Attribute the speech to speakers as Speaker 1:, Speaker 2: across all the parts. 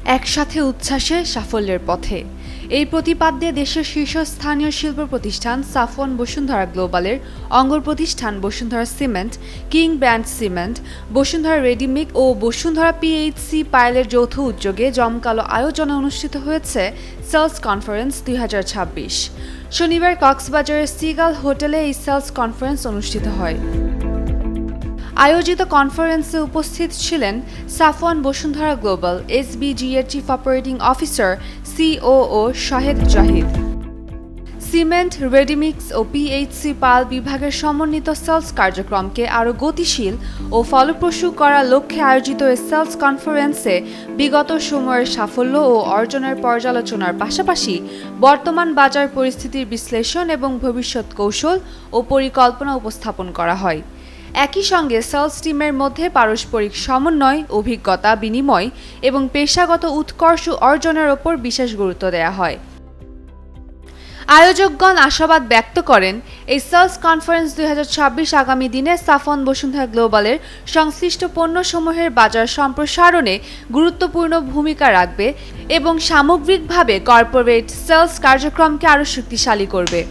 Speaker 1: একসাথে উচ্ছ্বাসে সাফল্যের পথে এই প্রতিপাদ্যে দেশের শীর্ষস্থানীয় শিল্প প্রতিষ্ঠান সাফওয়ান বসুন্ধরা গ্লোবালের অঙ্গ প্রতিষ্ঠান Bashundhara cement, king brand cement, Bashundhara ready mix ও বসুন্ধরা পিএইচসি পায়েলের যৌথ উদ্যোগে জমকালো আয়োজনে অনুষ্ঠিত হয়েছে সেলস কনফারেন্স 2026। শনিবার কক্সবাজারের সিগাল হোটেলে এই সেলস কনফারেন্স অনুষ্ঠিত হয়। আয়োজিত কনফারেন্সে উপস্থিত ছিলেন সাফওয়ান বসুন্ধরা গ্লোবাল এসবিজি এর chief operating officer COO Shahed Zahid. Cement, ready mix ও পিএইচসি পাল বিভাগের সমন্বিত সেলস কার্যক্রমকে আরও গতিশীল ও ফলপ্রসূ করার লক্ষ্যে আয়োজিত এই সেলস কনফারেন্সে বিগত সময়ের সাফল্য ও অর্জনের পর্যালোচনার পাশাপাশি বর্তমান বাজার পরিস্থিতির বিশ্লেষণ এবং ভবিষ্যৎ কৌশল ও পরিকল্পনা উপস্থাপন করা হয়। একই সঙ্গে সেলস টিমের মধ্যে পারস্পরিক সমন্বয়, অভিজ্ঞতা বিনিময় এবং পেশাগত উৎকর্ষ অর্জনের ওপর বিশেষ গুরুত্ব দেওয়া হয়। আয়োজকগণ আশাবাদ ব্যক্ত করেন, এই সেলস কনফারেন্স 2026 আগামী দিনে সাফওয়ান বসুন্ধরা গ্লোবালের সংশ্লিষ্ট পণ্যসমূহের বাজার সম্প্রসারণে গুরুত্বপূর্ণ ভূমিকা রাখবে এবং সামগ্রিকভাবে কর্পোরেট সেলস কার্যক্রমকে আরও শক্তিশালী করবে।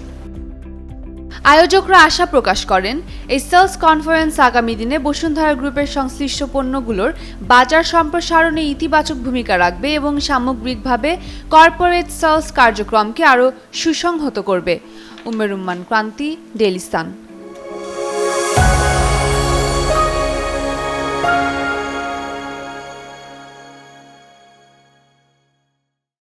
Speaker 1: আয়োজকরা আশা প্রকাশ করেন, এই সেলস কনফারেন্স আগামী দিনে বসুন্ধরা গ্রুপের সংশ্লিষ্ট পণ্যগুলোর বাজার সম্প্রসারণে ইতিবাচক ভূমিকা রাখবে এবং সামগ্রিকভাবে কর্পোরেট সেলস কার্যক্রমকে আরও সুসংহত করবে। উম্মের রুম্মান ক্রান্তি, ডেইলি সান।